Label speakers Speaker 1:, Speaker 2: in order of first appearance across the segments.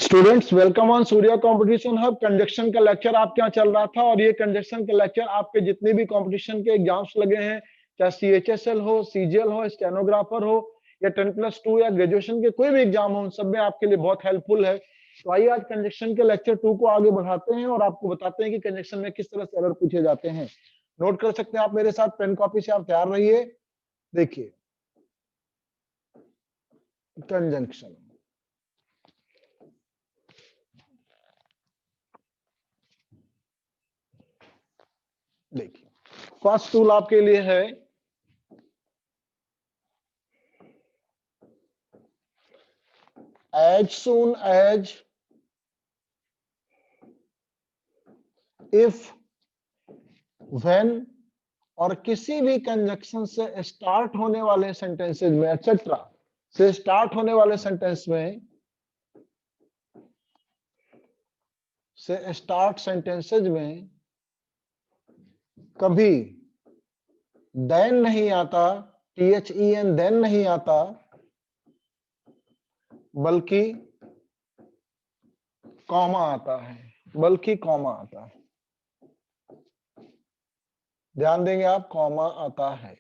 Speaker 1: Students welcome on Surya competition hub. Conjunction का lecture आपके यहाँ चल रहा था और ये कंजक्शन का लेक्चर आपके जितने भी कंपटीशन के एग्जाम्स लगे हैं, चाहे CHSL हो, CGL हो, स्टेनोग्राफर हो या 10+2 या ग्रेजुएशन के कोई भी एग्जाम हो, उन सब में आपके लिए बहुत हेल्पफुल है। तो आइए आज कंजक्शन के लेक्चर 2 को आगे बढ़ाते हैं और आपको बताते हैं कि कंजक्शन में किस तरह से एरर पूछे जाते हैं। नोट कर सकते हैं आप मेरे साथ, पेन कॉपी से आप तैयार रहिए। देखिए कंजंक्शन, देखिए फर्स्ट टूल आपके लिए है as soon as, if, when और किसी भी कंजक्शन से स्टार्ट होने वाले सेंटेंसेज में एक्सेट्रा से स्टार्ट होने वाले सेंटेंस में सेंटेंसेज में कभी देन नहीं आता, THEN देन नहीं आता, बल्कि कॉमा आता है, बल्कि कॉमा आता है। ध्यान देंगे आप, कॉमा आता है।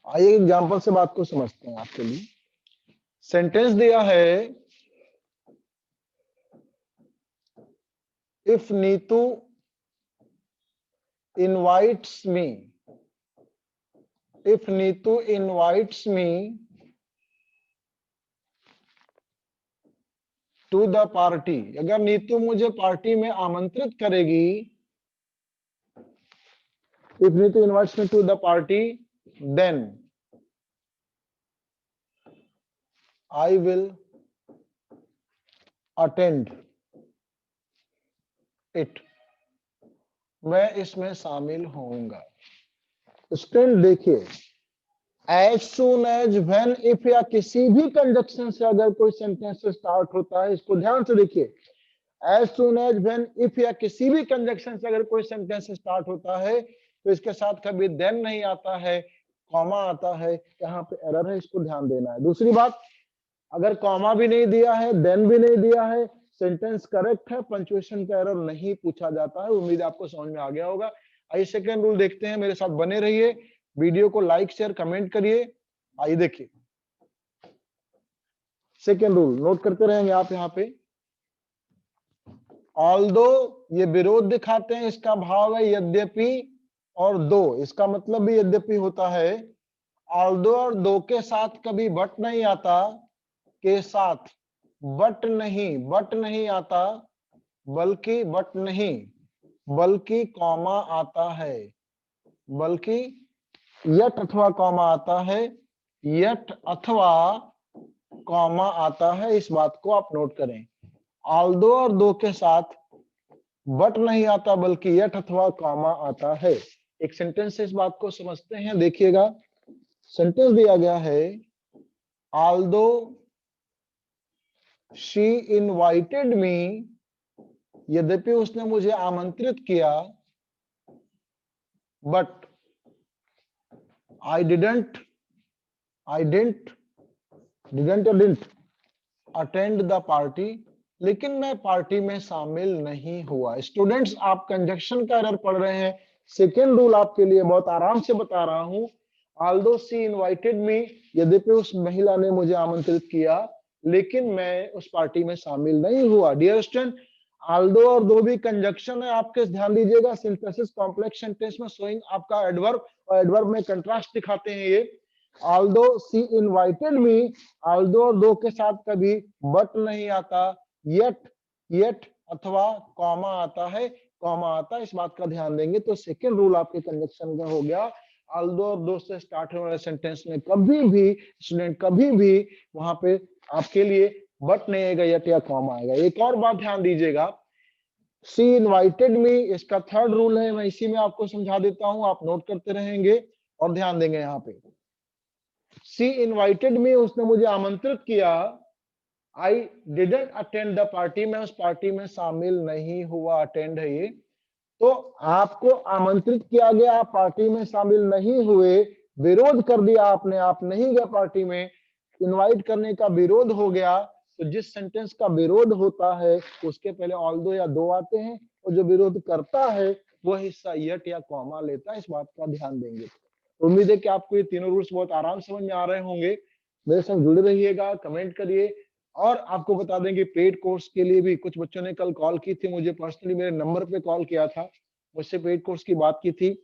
Speaker 1: आइए एग्जांपल से बात को समझते हैं आपके लिए। सेंटेंस दिया है, if Neetu invites me, if Neetu invites me to the party, अगर नीतू मुझे पार्टी में आमंत्रित करेगी, if Neetu invites me to the party, then I will attend it, मैं इसमें शामिल होऊंगा। स्टूडेंट देखिए, as soon as, when, if या किसी भी कंजक्शन से अगर कोई सेंटेंस स्टार्ट होता है, इसको ध्यान से देखिए। as soon as, when, if या किसी भी कंजक्शन से अगर कोई सेंटेंस स्टार्ट होता है तो इसके साथ कभी देन नहीं आता है, कॉमा आता है। यहाँ पे एरर है, इसको ध्यान देना है। दूसरी बात, अगर कॉमा भी नहीं दिया है, देन भी नहीं दिया है, सेंटेंस करेक्ट है, पंक्चुएशन का एरर नहीं पूछा जाता है। उम्मीद आपको समझ में आ गया होगा। आइए सेकेंड रूल देखते हैं, मेरे साथ बने रहिए, वीडियो को लाइक शेयर कमेंट करिए। आइए देखिए सेकेंड रूल, नोट करते रहेंगे आप यहाँ पे। ऑल्दो, ये विरोध दिखाते हैं, इसका भाव है यद्यपि और दो, इसका मतलब भी यद्यपि होता है। ऑल्दो और दो के साथ कभी बट नहीं आता, के साथ बट नहीं आता, बल्कि बट नहीं, बल्कि कॉमा आता है, बल्कि यट अथवा कॉमा आता है, यट अथवा कॉमा आता है। इस बात को आप नोट करें, ऑल्दो और दो के साथ बट नहीं आता, बल्कि यट अथवा कॉमा आता है। एक सेंटेंस से इस बात को समझते हैं, देखिएगा। सेंटेंस दिया गया है, ऑल्दो शी इनवाइटेड मी, यद्यपि उसने मुझे आमंत्रित किया, but I didn't attend the party, लेकिन मैं पार्टी में शामिल नहीं हुआ। स्टूडेंट्स, आप कंजक्शन का एरर पढ़ रहे हैं। सेकेंड रूल आपके लिए बहुत आराम से बता रहा हूं। ऑल्दो शी इनवाइटेड मी, यद्यपि उस महिला ने मुझे आमंत्रित किया, लेकिन मैं उस पार्टी में शामिल नहीं हुआ। डियर स्टूडेंट, ऑल्दो और दो भी कंजक्शन है, आपके ध्यान दीजिएगा। सिंथेसिस कॉम्प्लेक्स सेंटेंस में शोइंग आपका एडवर्ब और एडवर्ब में कंट्रास्ट दिखाते हैं ये। Although she invited me, although और दो के साथ कभी बट नहीं आता, यट अथवा कॉमा आता है, कॉमा आता है। इस बात का ध्यान देंगे तो सेकेंड रूल आपके कंजक्शन का हो गया। ऑल्दो और दो से स्टार्ट होने वाले सेंटेंस में कभी भी स्टूडेंट, कभी भी वहां पे आपके लिए बट नहीं आएगा, यट या कॉमा आएगा। एक और बात ध्यान दीजिएगा, शी इनवाइटेड मी, इसका थर्ड रूल है, मैं इसी में आपको समझा देता हूं, आप नोट करते रहेंगे और ध्यान देंगे। यहाँ पे शी इनवाइटेड मी, उसने मुझे आमंत्रित किया, I didn't attend the party, मैं उस पार्टी में शामिल नहीं हुआ। अटेंड है ये, तो आपको आमंत्रित किया गया, आप पार्टी में शामिल नहीं हुए, विरोध कर दिया आपने, आप नहीं गए पार्टी में, इनवाइट करने का विरोध हो गया तो जिस सेंटेंस का विरोध होता है उसके पहले ऑल्दो या दो आते हैं, और जो विरोध करता है वह हिस्सा यट या कॉमा लेता है। इस बात का ध्यान देंगे। उम्मीद है कि आपको ये तीनों रूल्स बहुत आराम से समझ में आ रहे होंगे। मेरे साथ जुड़े रहिएगा, कमेंट करिए। और आपको बता दें कि पेड कोर्स के लिए भी कुछ बच्चों ने कल कॉल की थी मुझे, पर्सनली मेरे नंबर पे कॉल किया था, मुझसे पेड कोर्स की बात की थी।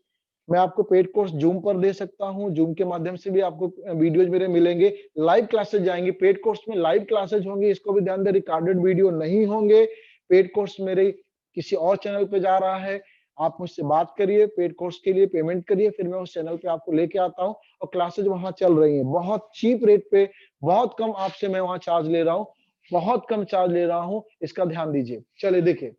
Speaker 1: मैं आपको पेड कोर्स जूम पर दे सकता हूं, जूम के माध्यम से भी आपको वीडियोज मेरे मिलेंगे। लाइव क्लासेस जाएंगे, पेड कोर्स में लाइव क्लासेस होंगे, इसको भी ध्यान दें, रिकॉर्डेड वीडियो नहीं होंगे। पेड कोर्स मेरे किसी और चैनल पे जा रहा है, आप मुझसे बात करिए, पेड कोर्स के लिए पेमेंट करिए, फिर मैं उस चैनल पे आपको लेके आता हूँ और क्लासेज वहां चल रही हैं बहुत चीप रेट पे, बहुत कम आपसे मैं वहां चार्ज ले रहा हूँ, बहुत कम चार्ज ले रहा हूँ, इसका ध्यान दीजिए। चलिए देखिए,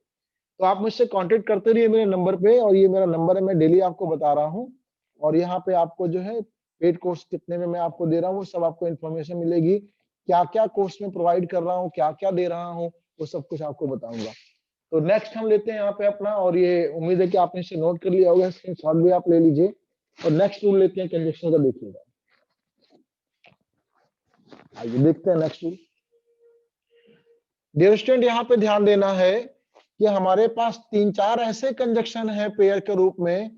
Speaker 1: तो आप मुझसे कांटेक्ट करते रहिए मेरे नंबर पे, और ये मेरा नंबर है, मैं डेली आपको बता रहा हूँ। और यहाँ पे आपको जो है पेड कोर्स कितने में मैं आपको दे रहा हूँ वो सब आपको इन्फॉर्मेशन मिलेगी, क्या क्या कोर्स में प्रोवाइड कर रहा हूँ, क्या क्या दे रहा हूँ, वो सब कुछ आपको बताऊंगा। तो नेक्स्ट हम लेते हैं यहाँ पे अपना, और ये उम्मीद है कि आपने इसे नोट कर लिया होगा, स्क्रीनशॉट भी आप ले लीजिए। और नेक्स्ट रूल लेते हैं कंजक्शन का, देखिएगा। आइए देखते हैं नेक्स्ट रूल। डियर स्टूडेंट, यहाँ पे ध्यान देना है कि हमारे पास 3-4 ऐसे कंजक्शन है पेयर के रूप में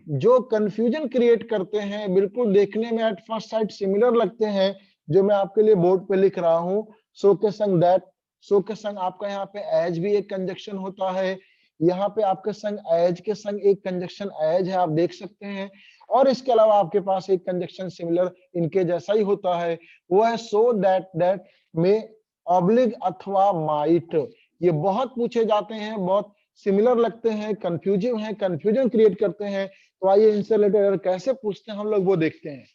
Speaker 1: जो कंफ्यूजन क्रिएट करते हैं, बिल्कुल देखने में एट फर्स्ट साइट सिमिलर लगते हैं, जो मैं आपके लिए बोर्ड पे लिख रहा हूं। सो के संग दैट, सो के संग आपका यहाँ पे एज भी एक कंजक्शन होता है, यहाँ पे आपके संग एज के संग एक कंजक्शन एज है, आप देख सकते हैं। और इसके अलावा आपके पास एक कंजक्शन सिमिलर इनके जैसा ही होता है, वो है सो दैट, दैट में ऑब्लिग अथवा माइट। ये बहुत पूछे जाते हैं, बहुत सिमिलर लगते हैं, कंफ्यूजिव हैं, कंफ्यूजन क्रिएट करते हैं। तो आइए इनसे रिलेटेड कैसे पूछते हैं हम लोग वो देखते हैं।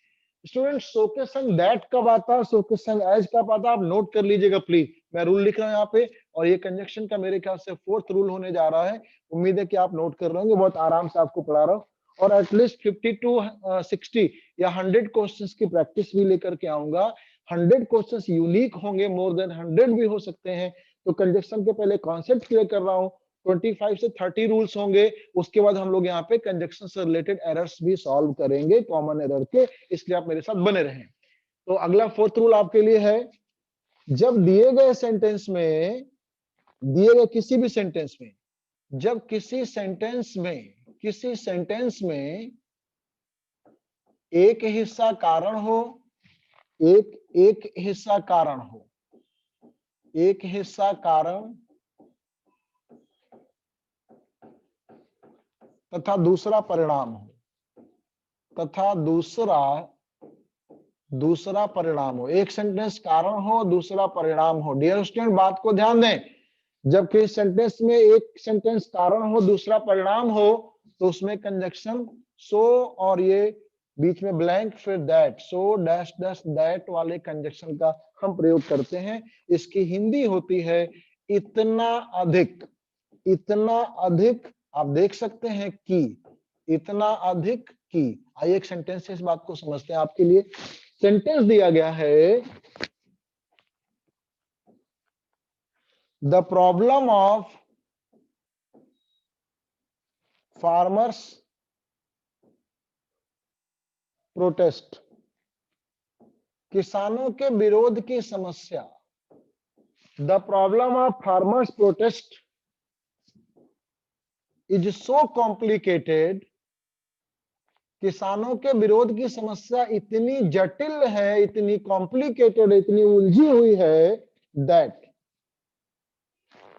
Speaker 1: स्टूडेंट, सो के संग दैट कब आता है, सो के संग एज कब आता है, आप नोट कर लीजिएगा प्लीज। मैं रूल लिख रहा हूं यहाँ पे, और ये कंजक्शन का मेरे ख्याल से 4th रूल होने जा रहा है। उम्मीद है कि आप नोट कर रहे होंगे, बहुत आराम से आपको पढ़ा रहा हूँ। और एटलीस्ट 50 to 60 या 100 क्वेश्चंस की प्रैक्टिस भी लेकर के आऊंगा। 100 क्वेश्चंस यूनिक होंगे, मोर देन 100 भी हो सकते हैं। तो कंजक्शन के पहले कॉन्सेप्ट क्लियर कर रहा हूँ। 25 से 30 रूल्स होंगे, उसके बाद हम लोग यहाँ पे कंजक्शन से रिलेटेड एरर्स भी सॉल्व करेंगे, कॉमन एरर के, इसलिए आप मेरे साथ बने रहें। तो अगला 4th रूल आपके लिए है, जब दिए गए सेंटेंस में, दिए गए किसी भी सेंटेंस में, जब किसी सेंटेंस में एक हिस्सा कारण हो, एक हिस्सा कारण हो, एक हिस्सा कारण तथा दूसरा परिणाम हो, तथा दूसरा परिणाम हो। एक सेंटेंस कारण हो, दूसरा परिणाम हो। डियर स्टूडेंट, बात को ध्यान दें, जब किसी सेंटेंस में एक सेंटेंस कारण हो, दूसरा परिणाम हो, तो उसमें कंजक्शन सो और ये बीच में ब्लैंक, फिर that, so dash dash that वाले कंजक्शन का हम प्रयोग करते हैं। इसकी हिंदी होती है इतना अधिक। इतना अधिक आप देख सकते हैं कि, इतना अधिक की। आइए एक सेंटेंस से इस बात को समझते हैं। आपके लिए सेंटेंस दिया गया है, the problem of farmers protest, किसानों के विरोध की समस्या। The problem of farmers protest is so complicated, किसानों के विरोध की समस्या इतनी जटिल है, इतनी कॉम्प्लिकेटेड, इतनी उलझी हुई है, दैट,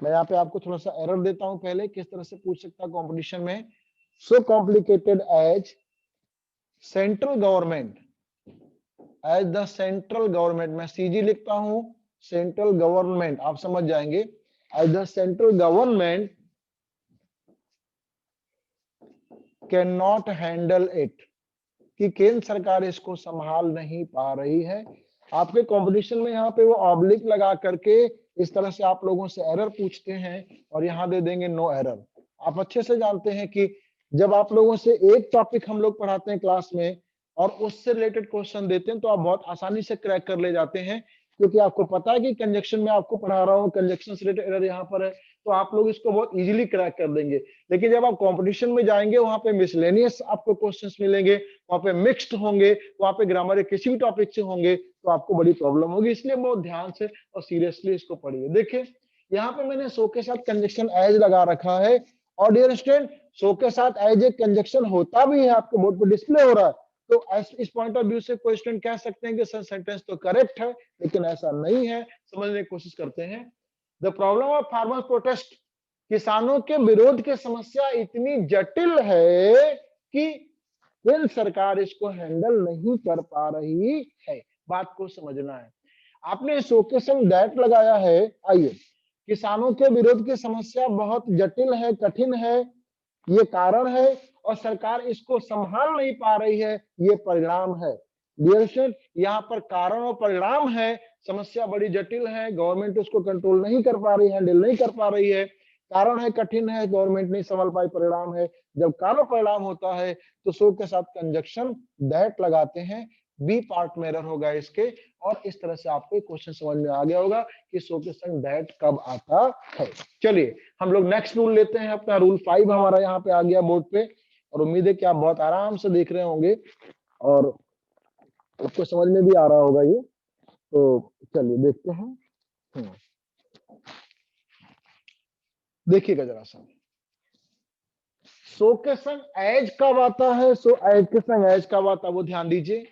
Speaker 1: मैं यहाँ पे आपको थोड़ा सा एरर देता हूं पहले, किस तरह से पूछ सकता है कंपटीशन में। So complicated as central government, as the central government, मैं सीजी लिखता हूं, सेंट्रल गवर्नमेंट, आप समझ जाएंगे, as the central government can not handle it, कि केंद्र सरकार इसको संभाल नहीं पा रही है। आपके कंपटीशन में यहाँ पे वो ऑब्लिक लगा करके इस तरह से आप लोगों से एरर पूछते हैं, और यहाँ दे देंगे नो एरर। आप अच्छे से जानते हैं कि जब आप लोगों से एक टॉपिक हम लोग पढ़ाते हैं क्लास में और उससे रिलेटेड क्वेश्चन देते हैं, तो आप बहुत आसानी से क्रैक कर ले जाते हैं। क्योंकि आपको पता है कि कंजक्शन में आपको पढ़ा रहा हूँ, कंजक्शन से रिलेटेड एरर यहाँ पर है, तो आप लोग इसको बहुत इजीली क्रैक कर देंगे। लेकिन जब आप कंपटीशन में जाएंगे, वहां पे मिसलेनियस आपको क्वेश्चंस मिलेंगे, वहां पे मिक्स्ड होंगे, वहां पे ग्रामर किसी भी टॉपिक से होंगे, तो आपको बड़ी प्रॉब्लम होगी। इसलिए बहुत ध्यान से और सीरियसली इसको पढ़िए। देखिए यहाँ पे मैंने सो के साथ कंजक्शन एज लगा रखा है, और डियर स्टूडेंट सो के साथ एज ए कंजक्शन होता भी है, आपके बोर्ड पे डिस्प्ले हो रहा है। तो इस पॉइंट ऑफ व्यू से कोई स्टूडेंट कह सकते हैं कि सर सेंटेंस तो करेक्ट है, लेकिन ऐसा नहीं है। समझने की कोशिश करते हैं। The problem of farmers protest, किसानों के विरोध की समस्या इतनी जटिल है कि केंद्र सरकार इसको हैंडल नहीं कर पा रही है। बात को समझना है। आपने शोकेशन दैट लगाया है। आइए, किसानों के विरोध की समस्या बहुत जटिल है, कठिन है, ये कारण है, और सरकार इसको संभाल नहीं पा रही है, ये परिणाम है। डियर स्टूडेंट, यहाँ पर कारण और परिणाम है। समस्या बड़ी जटिल है, गवर्नमेंट उसको कंट्रोल नहीं कर पा रही है, हैंडल नहीं कर पा रही है। कारण है कठिन है, गवर्नमेंट नहीं संभाल पाई, परिणाम है। जब कारण परिणाम होता है तो सो के साथ कंजक्शन दैट लगाते हैं। बी पार्ट में एरर होगा इसके, और इस तरह से आपको क्वेश्चन समझ में आ गया होगा कि सो के संग दैट कब आता है। चलिए हम लोग नेक्स्ट रूल लेते हैं अपना। रूल 5 हमारा यहाँ पे आ गया बोर्ड पे, और उम्मीद है कि आप बहुत आराम से देख रहे होंगे और आपको समझ में भी आ रहा होगा ये। तो चलिए देखते हैं। देखिएगा जरा सा, सो के संग एज कब आता है, सो एज के संग एज कब आता है वो ध्यान दीजिए।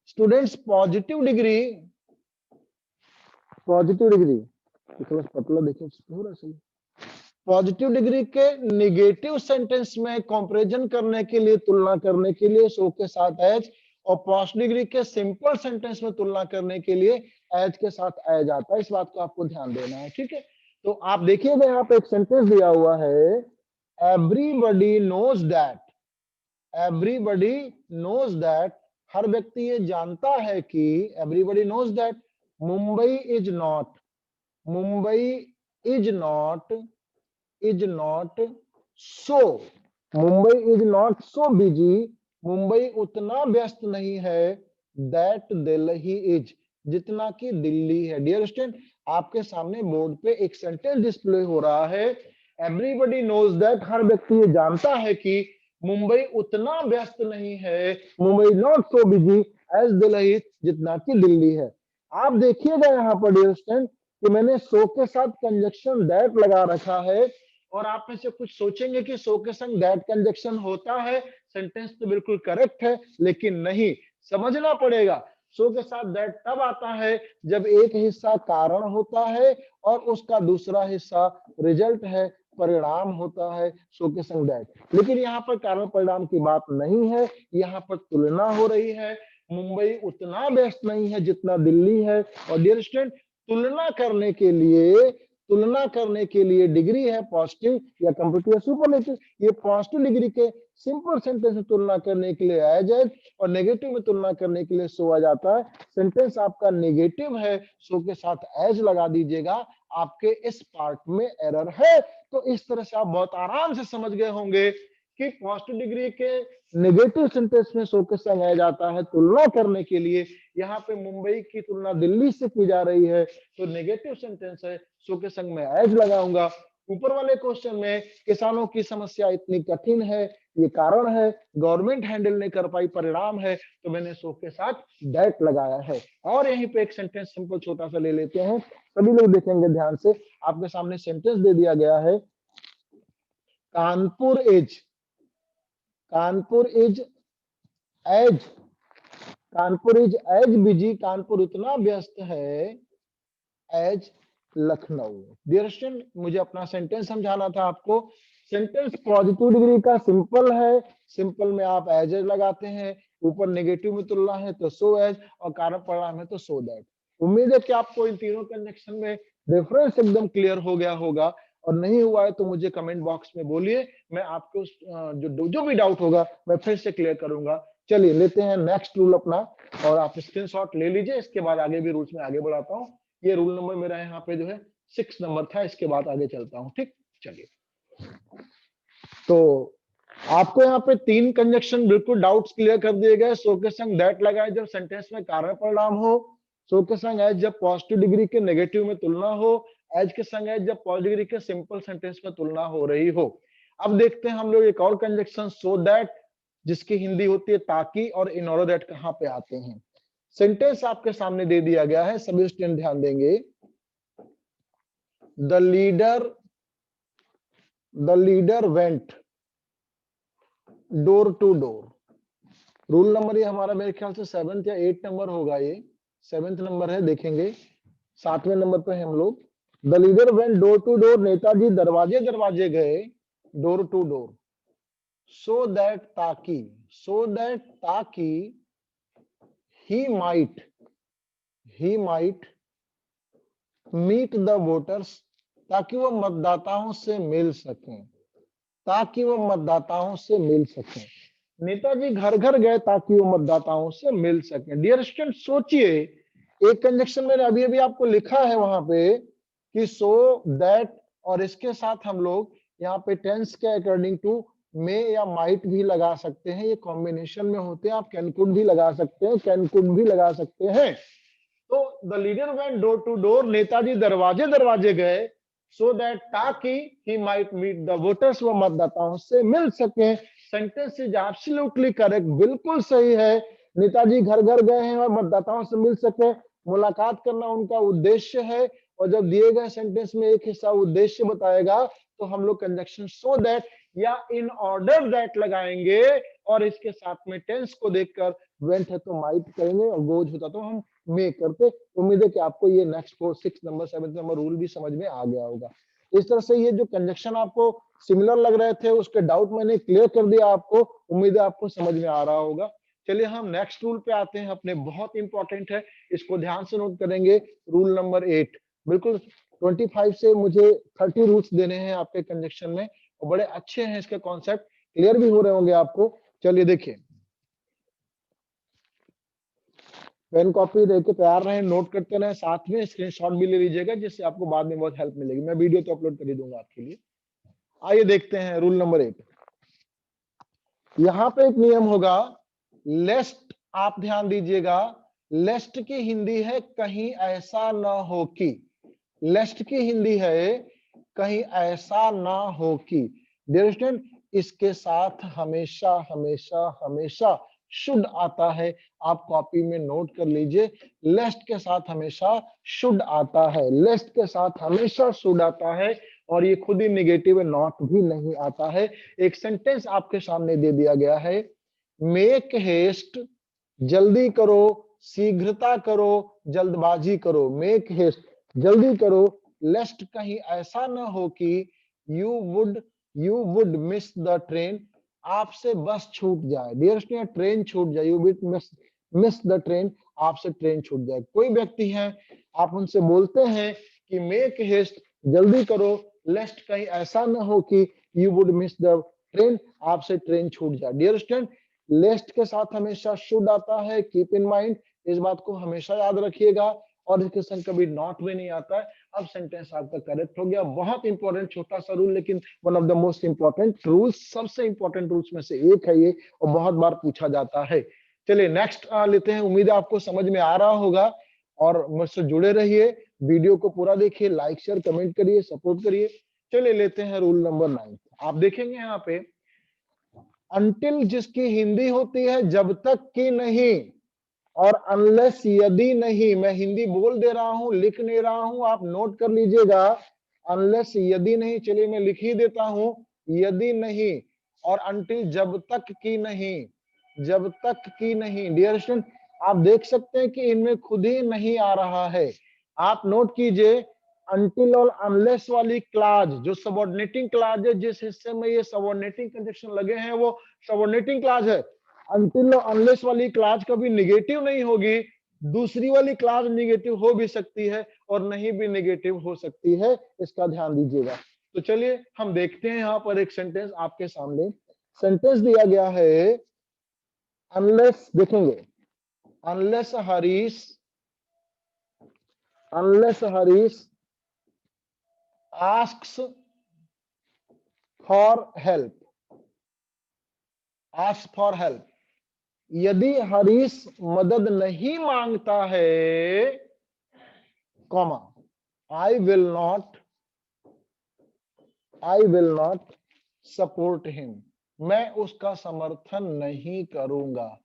Speaker 1: स्टूडेंट्स पॉजिटिव डिग्री पतला देखिए पूरा सही। पॉजिटिव डिग्री के निगेटिव सेंटेंस में कंपैरिजन करने के लिए, तुलना करने के लिए सो के साथ एज, और पॉजिटिव डिग्री के सिंपल सेंटेंस में तुलना करने के लिए एज के साथ एज आता है। इस बात को आपको ध्यान देना है, ठीक है। तो आप देखिएगा यहाँ पे एक सेंटेंस दिया हुआ है, everybody knows that. Everybody knows that, हर व्यक्ति ये जानता है कि, everybody knows that Mumbai is not, Mumbai is not so, Mumbai is not so busy, Mumbai उतना व्यस्त नहीं है, दैट दिल्ली इज, जितना कि दिल्ली है। डियर स्टूडेंट, आपके सामने बोर्ड पे एक सेंटेंस डिस्प्ले हो रहा है, एवरीबडी नोज दैट, हर व्यक्ति ये जानता है कि मुंबई उतना व्यस्त नहीं है, Mumbai not so busy as Delhi, जितना कि दिल्ली है। आप देखिएगा यहाँ पर डियर स्टूडेंट कि मैंने सो के साथ कंजक्शन दैट लगा रखा है, और आप में से कुछ सोचेंगे कि सो के संग दैट कंजक्शन होता है, सेंटेंस तो बिल्कुल करेक्ट है, लेकिन नहीं, समझना पड़ेगा। सो के साथ दैट तब आता है जब एक हिस्सा कारण होता है और उसका दूसरा हिस्सा रिजल्ट है, परिणाम होता है, सो के संग दैट। लेकिन यहाँ पर कारण परिणाम की बात नहीं है, यहाँ पर तुलना हो रही है। मुंबई उतना व्यस्त नहीं है जितना दिल्ली है। और डियर स्टूडेंट, तुलना करने के लिए डिग्री है पॉजिटिव या कंपेरेटिव या सुपरलेटिव। ये पॉजिटिव डिग्री के सिंपल सेंटेंस में तुलना करने के लिए एज एज, और नेगेटिव में तुलना करने के लिए सो आ जाता है। सेंटेंस आपका नेगेटिव है, सो के साथ एज लगा दीजिएगा, आपके इस पार्ट में एरर है। तो इस तरह से आप बहुत आराम से समझ गए होंगे कि पॉजिटिव डिग्री के नेगेटिव सेंटेंस में सो के संग एज आता है तुलना करने के लिए। यहाँ पे मुंबई की तुलना दिल्ली से की जा रही है, तो नेगेटिव सेंटेंस है, सो के संग में एज लगाऊंगा। ऊपर वाले क्वेश्चन में किसानों की समस्या इतनी कठिन है, ये कारण है, गवर्नमेंट हैंडल नहीं कर पाई, परिणाम है, तो मैंने सो के साथ दैट लगाया है। और यहीं पे एक सेंटेंस सिंपल छोटा सा ले लेते हैं, सभी लोग देखेंगे ध्यान से। आपके सामने सेंटेंस दे दिया गया है, Kanpur is as busy, Kanpur उतना व्यस्त है एज लखनऊ। डियर स्टूडेंट, मुझे अपना सेंटेंस समझाना था आपको। सेंटेंस पॉजिटिव डिग्री का सिंपल है, सिंपल में आप एज लगाते हैं, ऊपर नेगेटिव में तुलना है तो सो एज, और कारण परिणाम है तो सो दैट। उम्मीद है कि आपको इन तीनों कंजक्शन में डिफरेंस एकदम क्लियर हो गया होगा, और नहीं हुआ है तो मुझे कमेंट बॉक्स में बोलिए, मैं आपको जो भी डाउट होगा मैं फिर से क्लियर करूंगा। चलिए लेते हैं नेक्स्ट रूल अपना, और आप स्क्रीनशॉट ले लीजिए, इसके बाद आगे भी रूल्स में आगे बढ़ाता हूँ। ये रूल नंबर मेरा यहाँ पे जो है 6 नंबर था, इसके बाद आगे चलता हूँ, ठीक। चलिए, तो आपको यहाँ पे 3 कंजक्शन बिल्कुल डाउट्स क्लियर कर दिए गए। सो के संग दैट लगाए जब सेंटेंस में कारण परिणाम हो, सो के संग एज जब पॉजिटिव डिग्री के नेगेटिव में तुलना हो, एज के संग एज जब पॉजिटिव डिग्री के सिंपल सेंटेंस में तुलना हो रही हो। अब देखते हैं हम लोग एक और कंजक्शन, सो दैट, जिसकी हिंदी होती है ताकि, और इन ऑर्डर दैट कहां पे आते हैं। सेंटेंस आपके सामने दे दिया गया है, सभी स्टूडेंट ध्यान देंगे। The leader went door to door. Rule number ये हमारा मेरे ख्याल से 7th या 8th नंबर होगा, ये 7th नंबर है, देखेंगे 7वें नंबर पे हम लोग। The leader went door to door, नेताजी दरवाजे दरवाजे गए, door to door. So that, ताकि he might meet the voters, ताकि वो मतदाताओं से मिल सकें, नेताजी घर घर गए ताकि वो मतदाताओं से मिल सकें। डियर स्टूडेंट, सोचिए, एक कंजक्शन मैंने अभी अभी आपको लिखा है वहां पे कि सो दैट, और इसके साथ हम लोग यहाँ पे टेंस के अकॉर्डिंग टू मे या माइट भी लगा सकते हैं, ये कॉम्बिनेशन में होते हैं। आप कैन कुड भी लगा सकते हैं, तो the leader went door to door, नेताजी दरवाजे दरवाजे गए, सो दैट, ताकि he might meet the voters, वो मतदाताओं से मिल सके। सेंटेंस इज एब्सोल्युटली करेक्ट, बिल्कुल सही है। नेताजी घर घर गए हैं और मतदाताओं से मिल सके, मुलाकात करना उनका उद्देश्य है। और जब दिए गए सेंटेंस में एक हिस्सा उद्देश्य बताएगा तो हम लोग कंजक्शन सो दैट या इन ऑर्डर दैट लगाएंगे, और इसके साथ में टेंस को देखकर वेंट है तो माइट करेंगे, और गोज होता तो हम में करते। उम्मीद है कि आपको ये नेक्स्ट 4, 6 नंबर 7 नंबर रूल भी समझ में आ गया होगा। इस तरह से ये जो कंजक्शन आपको सिमिलर लग रहे थे उसके डाउट मैंने क्लियर कर दिया आपको, उम्मीद है आपको समझ में आ रहा होगा। चलिए हम नेक्स्ट रूल पे आते हैं अपने, बहुत इंपॉर्टेंट है, इसको ध्यान से नोट करेंगे। रूल नंबर 8, बिल्कुल 25 से मुझे 30 रूल्स देने हैं आपके कंजक्शन में, और बड़े अच्छे हैं, इसके कॉन्सेप्ट क्लियर भी हो रहे होंगे आपको। चलिए देखिए, पेन कॉपी लेके तैयार रहें, नोट करते रहें, साथ में स्क्रीनशॉट भी ले लीजिएगा, जिससे आपको बाद में बहुत हेल्प मिलेगी। मैं वीडियो तो अपलोड कर ही दूंगा आपके लिए। आइए देखते हैं रूल नंबर 8। यहाँ पे एक नियम होगा, लेस्ट, आप ध्यान दीजिएगा, लेस्ट की हिंदी है कहीं ऐसा ना हो कि, लेस्ट की हिंदी है कहीं ऐसा ना हो कि। डियर स्टूडेंट, इसके साथ हमेशा हमेशा हमेशा शुड आता है, आप कॉपी में नोट कर लीजिए। लेस्ट के साथ हमेशा शुड आता है, लेस्ट के साथ हमेशा शुड आता है, और ये खुद ही निगेटिव है, नॉट भी नहीं आता है। एक सेंटेंस आपके सामने दे दिया गया है, मेक हेस्ट, जल्दी करो, शीघ्रता करो, जल्दबाजी करो। मेक हेस्ट, जल्दी करो, लेस्ट कहीं ऐसा ना हो कि you would miss the train, आपसे बस छूट जाए। डियर स्टूडेंट, ट्रेन छूट जाए, you would miss the train, आपसे ट्रेन छूट जाए। कोई व्यक्ति है, आप उनसे बोलते हैं कि मेक हेस्ट, जल्दी करो, लेस्ट कहीं ऐसा ना हो कि you would miss the train, आपसे ट्रेन छूट जाए। डियर स्टूडेंट, लेस्ट के साथ हमेशा शुड आता है, कीप इन माइंड, इस बात को हमेशा याद रखिएगा, और इसके संग कभी नॉट भी नहीं आता है। अब सेंटेंस आपका करेक्ट हो गया। बहुत इंपॉर्टेंट छोटा सा रूल, लेकिन one of the most important rules, सबसे इंपॉर्टेंट रूल्स में से एक है ये, और बहुत बार पूछा जाता है। चलिए नेक्स्ट लेते हैं, उम्मीद है आपको समझ में आ रहा होगा, और मुझसे जुड़े रहिए, वीडियो को पूरा देखिए, लाइक शेयर कमेंट करिए, सपोर्ट करिए। चलिए लेते हैं रूल नंबर 9। आप देखेंगे यहाँ पे, अनटिल जिसकी हिंदी होती है जब तक कि नहीं, और अनलेस यदि नहीं, मैं हिंदी बोल दे रहा हूं, लिख नहीं रहा हूं, आप नोट कर लीजिएगा। अनलेस यदि नहीं, चलिए मैं लिख ही देता हूं, यदि नहीं, और अनटिल जब तक कि नहीं, जब तक कि नहीं। डियर स्टूडेंट, आप देख सकते हैं कि इनमें खुद ही नहीं आ रहा है। आप नोट कीजिए, अनटिल और अनलेस वाली क्लाज, जो सबऑर्डिनेटिंग क्लाज है, जिस हिस्से में ये सबऑर्डिनेटिंग कंजक्शन लगे हैं वो सबऑर्डिनेटिंग क्लाज है। अनटिल और अनलेस वाली क्लाज कभी निगेटिव नहीं होगी, दूसरी वाली क्लाज निगेटिव हो भी सकती है और नहीं भी निगेटिव हो सकती है, इसका ध्यान दीजिएगा। तो चलिए हम देखते हैं, यहाँ पर एक सेंटेंस आपके सामने सेंटेंस दिया गया है, अनलेस, देखेंगे, unless Harish asks for help, asks for help, यदि हरीश मदद नहीं मांगता है, comma, I will not support him, मैं उसका समर्थन नहीं करूंगा।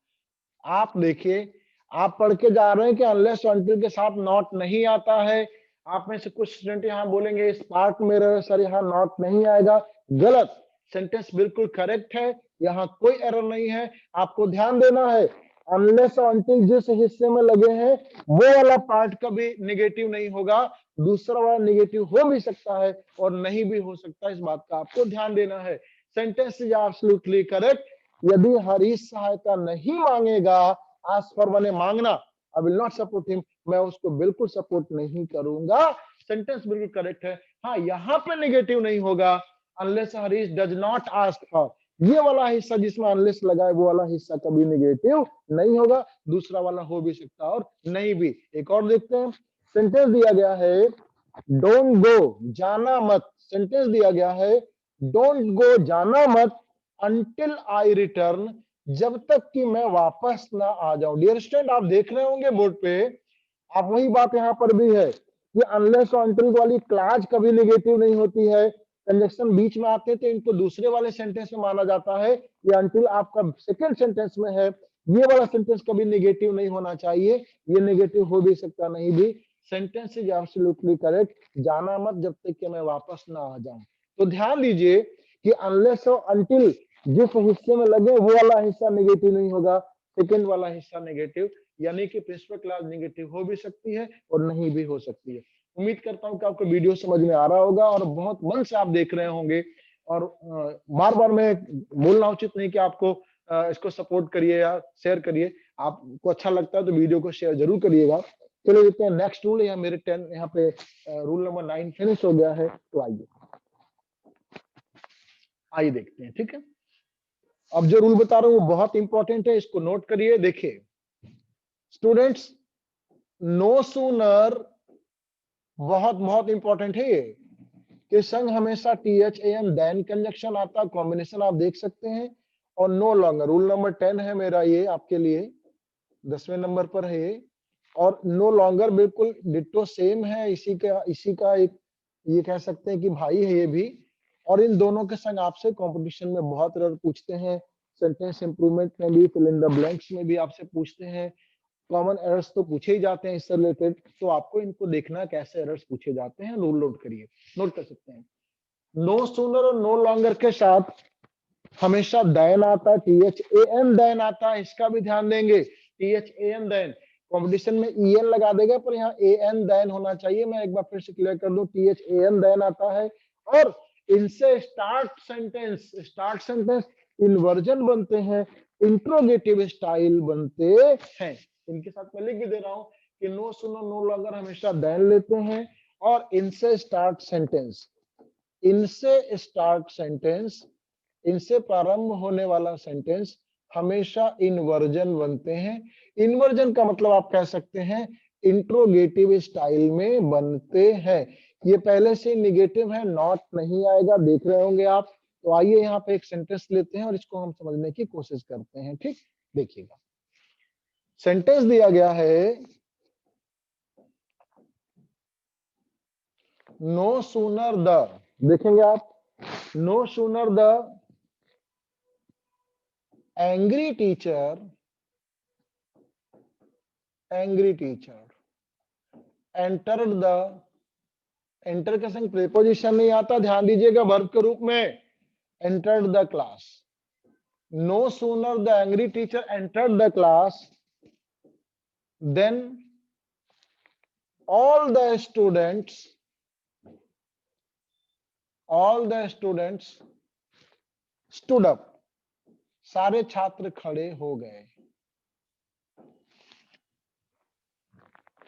Speaker 1: आप देखिए, आप पढ़ के जा रहे हैं कि अनलेस अनटिल के साथ नॉट नहीं आता है। आप में से कुछ स्टूडेंट यहाँ बोलेंगे इस पार्ट में सर यहाँ नॉट नहीं आएगा। गलत, सेंटेंस बिल्कुल करेक्ट है, यहाँ कोई एरर नहीं है। आपको ध्यान देना है, अनलेस अनटिल जिस हिस्से में लगे हैं वो वाला पार्ट कभी निगेटिव नहीं होगा, दूसरा वाला निगेटिव हो भी सकता है और नहीं भी हो सकता, इस बात का आपको ध्यान देना है। Sentence is absolutely correct. यदि हरीश सहायता नहीं मांगेगा, आस्क फॉर माने मांगना, I will not support him, मैं उसको बिल्कुल सपोर्ट नहीं करूंगा। सेंटेंस बिल्कुल करेक्ट है। हाँ, यहाँ पे नेगेटिव नहीं होगा, unless Harish does not ask for, ये वाला हिस्सा जिसमें अनलेस लगा है वो वाला हिस्सा कभी नेगेटिव नहीं होगा, दूसरा वाला हो भी सकता और नहीं भी। एक और देखते हैं, सेंटेंस दिया गया है डोंट गो, जाना मत। सेंटेंस दिया गया है डोंट गो, जाना मत, अंटिल आई रिटर्न, जब तक कि मैं वापस ना आ जाऊं। डियर स्टूडेंट, आप देख रहे होंगे बोर्ड पे, आप वही बात यहाँ पर भी है कि अनलेस और अंटिल वाली क्लास कभी नेगेटिव नहीं होती है। कंजक्शन बीच में आते तो इनको दूसरे वाले सेंटेंस में माना जाता है। ये अंटिल आपका सेकंड सेंटेंस में है, ये वाला सेंटेंस कभी नेगेटिव नहीं होना चाहिए, ये नेगेटिव हो भी सकता नहीं भी। सेंटेंस इज एब्सोल्युटली करेक्ट, जाना मत जब तक कि मैं वापस ना आ जाऊं। तो ध्यान दीजिए कि अनलेस और अंटिल जिस हिस्से में लगे वो वाला हिस्सा नेगेटिव नहीं होगा, सेकंड वाला हिस्सा नेगेटिव, यानी कि प्रिंसिपल क्लास नेगेटिव हो भी सकती है और नहीं भी हो सकती है। उम्मीद करता हूं कि आपको वीडियो समझ में आ रहा होगा और बहुत मन से आप देख रहे होंगे। और बार बार मैं बोलना उचित नहीं कि आपको इसको सपोर्ट करिए या शेयर करिए, आपको अच्छा लगता है तो वीडियो को शेयर जरूर करिएगा। चलिए देखते हैं नेक्स्ट रूल। या मेरे 10 यहाँ पे रूल नंबर 9 फिनिश हो गया है, तो आइए देखते हैं। ठीक है, अब जो रूल बता रहा हूं वो बहुत इंपॉर्टेंट है, इसको नोट करिए। देखिए स्टूडेंट्स, नो सूनर, बहुत बहुत इंपॉर्टेंट है ये, कि संग हमेशा THAM देन कंजक्शन आता, कॉम्बिनेशन आप देख सकते हैं। और नो लॉन्गर, रूल नंबर 10 है मेरा ये आपके लिए, 10वें नंबर पर है ये। और नो लॉन्गर बिल्कुल डिट्टो सेम है, इसी का एक ये कह सकते हैं कि भाई है ये भी। और इन दोनों के संग आपसे कंपटीशन में बहुत एरर पूछते हैं, सेंटेंस इंप्रूवमेंट में भी, फिल इन द ब्लैंक्स में भी आपसे पूछते हैं। कॉमन एरर्स तो पूछे ही जाते हैं इससे रिलेटेड, तो आपको इनको देखना कैसे एरर्स पूछे जाते हैं। रूल नोट करिए, नोट कर सकते हैं। नो सूनर और नो लॉन्गर के साथ हमेशा देन आता है, THAM देन आता है, इसका भी ध्यान देंगे। THAM देन, कॉम्पिटिशन में EN लगा देगा पर यहाँ AN देन होना चाहिए। मैं एक बार फिर से क्लियर कर दूं, THAM देन आता है। और इनसे स्टार्ट सेंटेंस इन्वर्जन बनते हैं, इंट्रोगेटिव स्टाइल बनते हैं। इनके साथ मैं लिख भी दे रहा हूं कि नो सुनो नो लॉन्गर हमेशा देन लेते हैं, और इनसे स्टार्ट सेंटेंस, इनसे प्रारंभ होने वाला सेंटेंस हमेशा इन्वर्जन बनते हैं। इन्वर्जन का मतलब आप कह सकते हैं इंट्रोगेटिव स्टाइल में बनते हैं। ये पहले से निगेटिव है, नॉट नहीं आएगा, देख रहे होंगे आप। तो आइए यहाँ पे एक सेंटेंस लेते हैं और इसको हम समझने की कोशिश करते हैं। ठीक, देखिएगा, सेंटेंस दिया गया है नो सूनर द, देखेंगे आप, no sooner the angry teacher entered the, enter के संग प्रीपोजिशन नहीं आता, ध्यान दीजिएगा, वर्ब के रूप में, entered the class. No sooner the angry teacher entered the class then all the students stood up, सारे छात्र खड़े हो गए।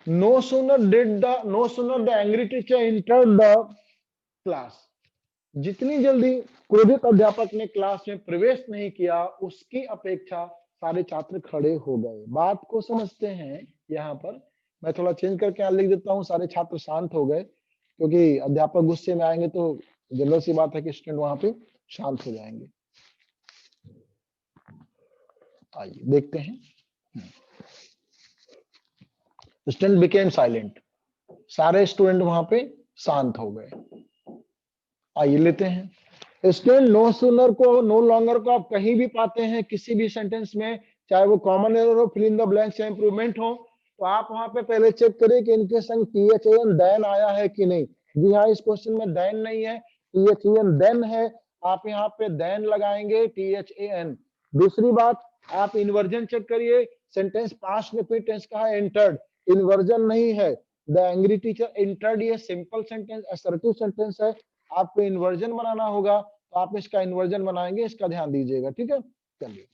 Speaker 1: no sooner the angry teacher entered the class, जितनी जल्दी क्रोधित अध्यापक ने क्लास में प्रवेश नहीं किया उसकी अपेक्षा सारे छात्र खड़े हो गए। बात को समझते हैं, यहाँ पर मैं थोड़ा चेंज करके यहाँ लिख देता हूँ, सारे छात्र शांत हो गए, क्योंकि अध्यापक गुस्से में आएंगे तो जनरल सी बात है कि स्टूडेंट वहां पे शांत हो जाएंगे। आइए देखते हैं। स्टूडेंट बिकेम साइलेंट, सारे स्टूडेंट वहां पे शांत हो गए। आइए लेते हैं। स्टूडेंट नो सूनर को, नो लॉन्गर को आप कहीं भी पाते हैं किसी भी सेंटेंस में, चाहे वो कॉमन एरर हो, फिल इन द ब्लैंक्स या इंप्रूवमेंट हो, तो आप वहां पे पहले चेक करिए कि इनके संग THAN देन आया है कि नहीं। जी हाँ, इस क्वेश्चन में देन नहीं है, THAN देन है। आप यहाँ पे देन लगाएंगे THAN। दूसरी बात, आप इन्वर्जन चेक करिए, सेंटेंस पास्ट रिपीट टेंस का है, एंटर्ड, इन्वर्जन नहीं है। द एंग्री टीचर एंटर्ड, ये सिंपल सेंटेंस असर्टिव सेंटेंस है, आपको इन्वर्जन बनाना होगा, तो आप इसका इन्वर्जन बनाएंगे, इसका ध्यान दीजिएगा, ठीक है। चलिए,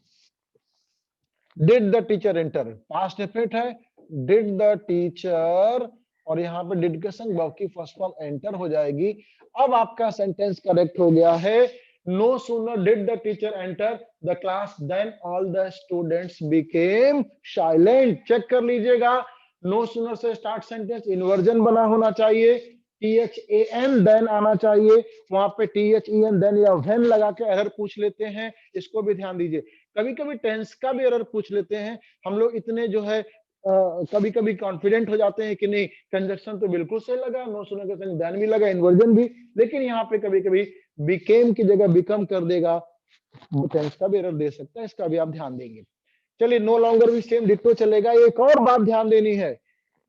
Speaker 1: did the teacher enter, past repeat है, डिड द टीचर, और यहाँ पे डिड के संग वर्ब की फर्स्ट फॉर्म एंटर हो जाएगी। अब आपका सेंटेंस करेक्ट हो गया है। No sooner did the teacher enter the class then all the students became silent. Check कर लीजिएगा, नो सूनर से स्टार्ट सेंटेंस, इन्वर्जन बना होना चाहिए, THAN देन आना चाहिए, वहां पे THEN देन या व्हेन लगा के एरर पूछ लेते हैं, इसको भी ध्यान दीजिए। कभी कभी टेंस का भी एरर पूछ लेते हैं हम लोग, इतने जो है कभी कभी कॉन्फिडेंट हो जाते हैं कि नहीं कंजक्शन तो बिल्कुल सही लगा, नो सुनर के संग देन भी लगा, इन्वर्जन भी, लेकिन यहाँ पे कभी कभी बिकेम की जगह बिकम कर देगा, टेंस का भी एरर दे सकता है, इसका भी आप ध्यान देंगे। चलिए, नो लॉन्गर भी सेम डिट्टो चलेगा। एक और बात ध्यान देनी है,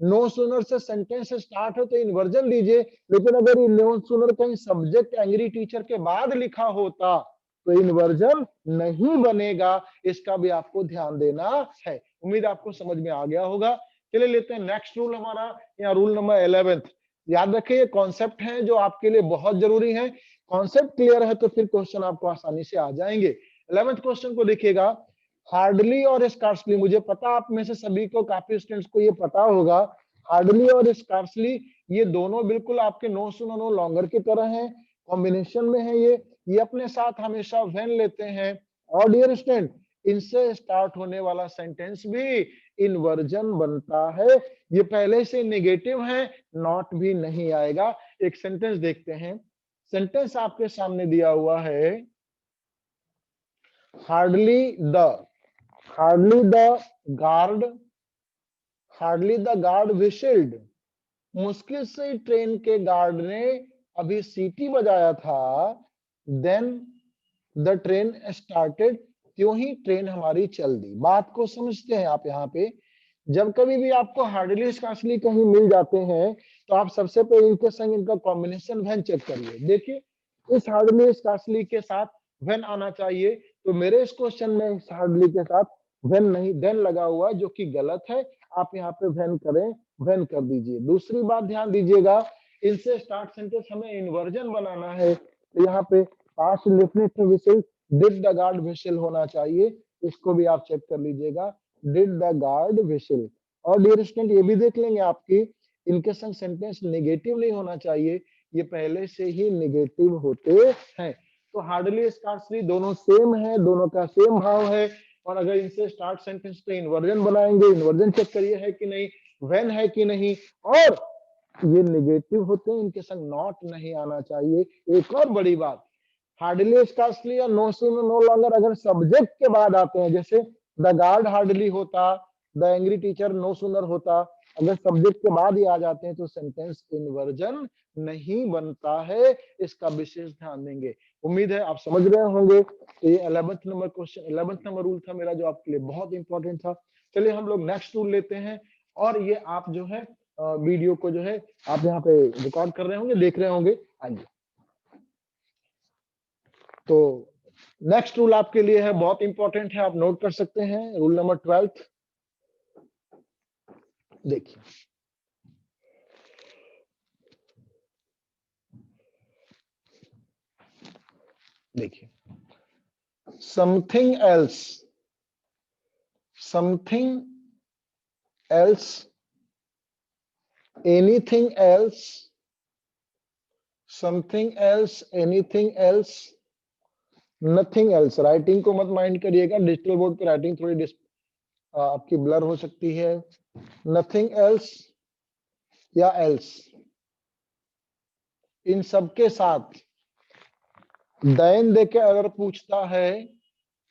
Speaker 1: नो सूनर से सेंटेंस स्टार्ट हो तो इन्वर्जन दीजिए, लेकिन अगर ये नो सूनर कहीं सब्जेक्ट एंग्री टीचर के बाद लिखा होता तो इन्वर्जन नहीं बनेगा, इसका भी आपको ध्यान देना है। उम्मीद आपको समझ में आ गया होगा। चलिए लेते हैं नेक्स्ट रूल हमारा, या रूल नंबर 11। याद रखिए, ये कॉन्सेप्ट है जो आपके लिए बहुत जरूरी है, कॉन्सेप्ट क्लियर है तो फिर क्वेश्चन आपको आसानी से आ जाएंगे। 11th क्वेश्चन को देखिएगा, हार्डली और स्कार्सली, मुझे पता आप में से सभी को, काफी स्टूडेंट्स को ये पता होगा, हार्डली और स्कार्सली ये दोनों बिल्कुल आपके नो सुनो नो लॉन्गर की तरह हैं, कॉम्बिनेशन में है ये अपने साथ हमेशा व्हेन लेते हैं। और डियर स्टूडेंट, इनसे स्टार्ट होने वाला सेंटेंस भी इन्वर्जन बनता है, ये पहले से नेगेटिव है, नॉट भी नहीं आएगा। एक सेंटेंस देखते हैं, सेंटेंस आपके सामने दिया हुआ है, hardly the guard, hardly the guard whistled, मुश्किल से ट्रेन के गार्ड ने अभी सीटी बजाया था, देन द ट्रेन स्टार्टेड, त्यों ही ट्रेन हमारी चल दी। बात को समझते हैं आप यहाँ पे, जब कभी भी आपको हार्डली स्कार्सली कहीं मिल जाते हैं तो आप सबसे पहले इनके संग इनका कॉम्बिनेशन व्हेन चेक करिए। देखिए, इस हार्डली स्कार्सली के साथ व्हेन आना चाहिए, तो मेरे इस क्वेश्चन में इस हार्डली के साथ व्हेन नहीं देन लगा हुआ, जो कि गलत है। आप यहाँ पे व्हेन करें, व्हेन कर दीजिए। दूसरी बात ध्यान दीजिएगा, इनसे स्टार्ट सेंटेंस हमें इन्वर्जन बनाना है, तो यहाँ पे पास्ट इंडेफिनिट विशेष डिड द गार्ड विशल होना चाहिए, इसको भी आप चेक कर लीजिएगा, डिड द गार्ड विशल। और डियर स्टूडेंट, ये भी देख लेंगे आपकी, इनके संग सेंटेंस नेगेटिव नहीं होना चाहिए, ये पहले से ही नेगेटिव होते हैं। तो हार्डली स्कार्सली दोनों सेम है, दोनों का सेम भाव है, और अगर इनसे स्टार्ट सेंटेंस पे इन्वर्जन बनाएंगे, इन्वर्जन चेक करिए है कि नहीं, व्हेन है कि नहीं, और ये नेगेटिव होते हैं, इनके संग नॉट नहीं आना चाहिए। एक और बड़ी बात, हार्डली स्कार्सली या नो सूनर नो लॉन्गर अगर सब्जेक्ट के बाद आते हैं, जैसे द गार्ड हार्डली होता, the angry teacher no sooner होता, अगर सब्जेक्ट के बाद ही आ जाते हैं तो सेंटेंस इन्वर्जन नहीं बनता है, इसका विशेष ध्यान देंगे। उम्मीद है आप समझ रहे होंगे। ये 11th number question, 11th number rule था मेरा, जो आपके लिए बहुत इंपॉर्टेंट था। चलिए हम लोग नेक्स्ट रूल लेते हैं, और ये आप जो है वीडियो को जो है आप यहाँ पे रिकॉर्ड कर रहे होंगे, देख रहे होंगे। आइए, तो नेक्स्ट रूल आपके लिए है, बहुत इंपॉर्टेंट है, आप नोट कर सकते हैं, रूल नंबर 12। देखिए, देखिए, something else, something else, anything else, something else, anything else, nothing else. Writing को मत माइंड करिएगा, डिजिटल बोर्ड पे राइटिंग थोड़ी आपकी ब्लर हो सकती है। नथिंग एल्स या एल्स, इन सबके साथ देन देके अगर पूछता है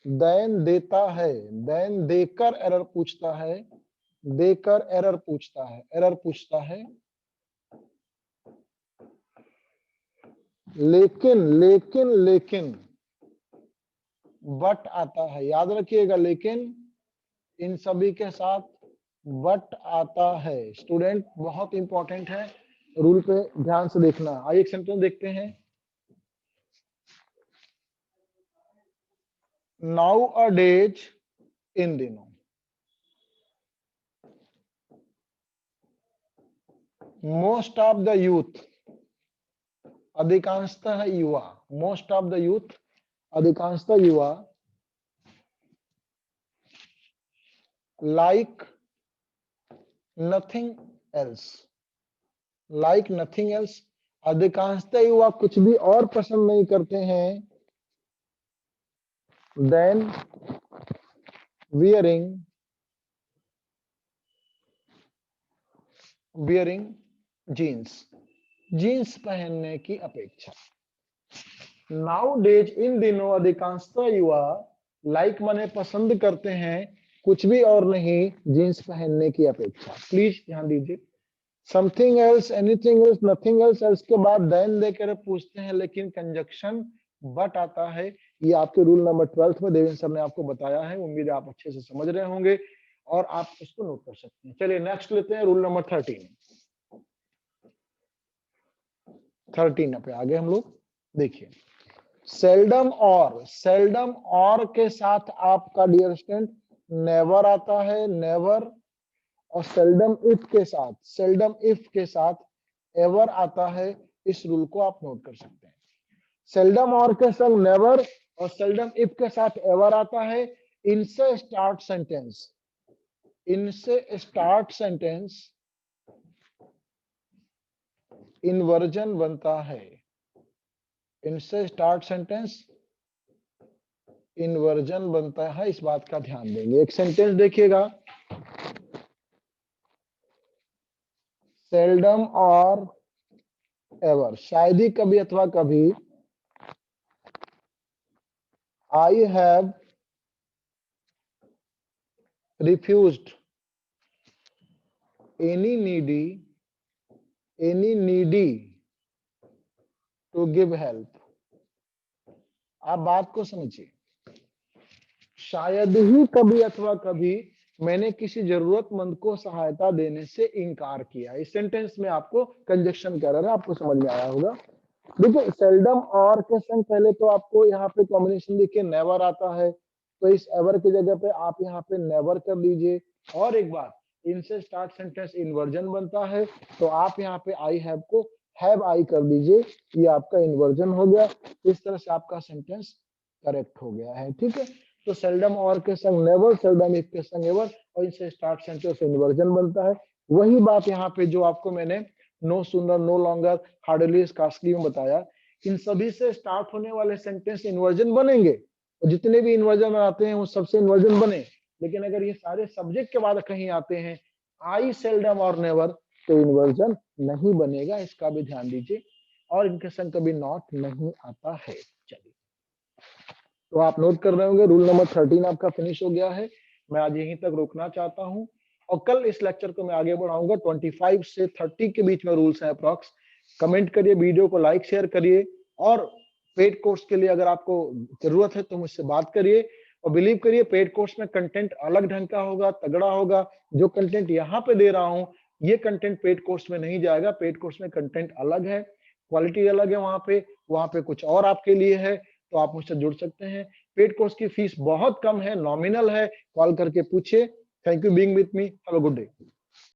Speaker 1: देन देता है, देन देकर एरर पूछता है, देकर एरर पूछता है, एरर पूछता है। लेकिन लेकिन लेकिन बट आता है, याद रखिएगा, लेकिन इन सभी के साथ बट आता है। स्टूडेंट बहुत इंपॉर्टेंट है, रूल पे ध्यान से देखना। आइए एक सेंटेंस देखते हैं। नाउ अ डेज, इन दिनों, मोस्ट ऑफ द यूथ, अधिकांशतः युवा, मोस्ट ऑफ द यूथ, अधिकांशतः युवा, like nothing else, like nothing else, अधिकांशतः युवा कुछ भी और पसंद नहीं करते हैं, देन वियरिंग जीन्स, जीन्स पहनने की अपेक्षा। नाउ डेज, इन दिनों, अधिकांशतः युवा, लाइक माने पसंद करते हैं, कुछ भी और नहीं, जीन्स पहनने की अपेक्षा। प्लीज ध्यान दीजिए। Something else, anything else, nothing else, else के बाद देन देकर पूछते हैं, लेकिन कंजक्शन बट आता है। ये आपके रूल नंबर 12 में देवेंद्र सर ने आपको बताया है। उम्मीद है आप अच्छे से समझ रहे होंगे और आप इसको नोट कर सकते हैं। चलिए नेक्स्ट लेते हैं, रूल नंबर 13 पे आगे हम लोग। देखिए, सेल्डम और, सेल्डम और के साथ आपका डियर स्टूडेंट नेवर आता है, नेवर। और सेल्डम इफ के साथ, सेल्डम इफ के साथ एवर आता है। इस रूल को आप नोट कर सकते हैं। सेल्डम और के संग नेवर और सेल्डम इफ के साथ एवर आता है। इनसे स्टार्ट सेंटेंस, इनसे स्टार्ट सेंटेंस इन्वर्जन बनता है, इनसे स्टार्ट सेंटेंस इन्वर्जन बनता है। इस बात का ध्यान देंगे। एक सेंटेंस देखिएगा, सेल्डम और एवर, शायद ही कभी अथवा कभी, I have refused any needy to give help. आप बात को समझिए, शायद ही कभी अथवा कभी मैंने किसी जरूरतमंद को सहायता देने से इनकार किया। इस सेंटेंस में आपको कंजक्शन का एरर है, आपको समझ में आया होगा। देखिए, सेल्डम और के संग पहले तो आपको यहाँ पे कॉम्बिनेशन देखिए नेवर आता है, तो इस एवर की जगह पे आप यहाँ पे नेवर कर लीजिए। और एक बात, इनसे स्टार्ट सेंटेंस इन्वर्जन बनता है, तो आप यहाँ पे आई हैव को हैव आई कर दीजिए, ये आपका इन्वर्जन हो गया। इस तरह से आपका सेंटेंस करेक्ट हो गया है। ठीक है, तो सेल्डम और के संग नेवर, सेल्डम इफ के संग एवर, और इनसे स्टार्ट सेंटेंस इन्वर्जन बनता है। वही बात यहाँ पे जो आपको मैंने no sooner, no longer, hardly, scarcely में बताया, इन सभी से स्टार्ट होने वाले सेंटेंस इन्वर्जन बनेंगे, और जितने भी इन्वर्जन आते हैं वो सबसे इन्वर्जन बने। लेकिन अगर ये सारे सब्जेक्ट के बाद कहीं आते हैं आई, सेल्डम और नेवर, तो इन्वर्जन नहीं बनेगा, इसका भी ध्यान दीजिए। और इनके संग कभी नॉट नहीं आता है। चलिए, तो आप नोट कर रहे होंगे, रूल नंबर 13 आपका फिनिश हो गया है। मैं आज यहीं तक रोकना चाहता हूं, और कल इस लेक्चर को मैं आगे बढ़ाऊंगा। 25 से 30 के बीच में रूल्स हैं अप्रॉक्स। कमेंट करिए, वीडियो को लाइक शेयर करिए, और पेड कोर्स के लिए अगर आपको जरूरत है तो मुझसे बात करिए। और बिलीव करिए, पेड कोर्स में कंटेंट अलग ढंग का होगा, तगड़ा होगा। जो कंटेंट यहाँ पे दे रहा हूँ, ये कंटेंट पेड कोर्स में नहीं जाएगा। पेड कोर्स में कंटेंट अलग है, क्वालिटी अलग है, वहां पे कुछ और आपके लिए है, तो आप मुझसे जुड़ सकते हैं। पेड कोर्स की फीस बहुत कम है, नॉमिनल है, कॉल करके पूछिए। Thank you being with me, have a good day.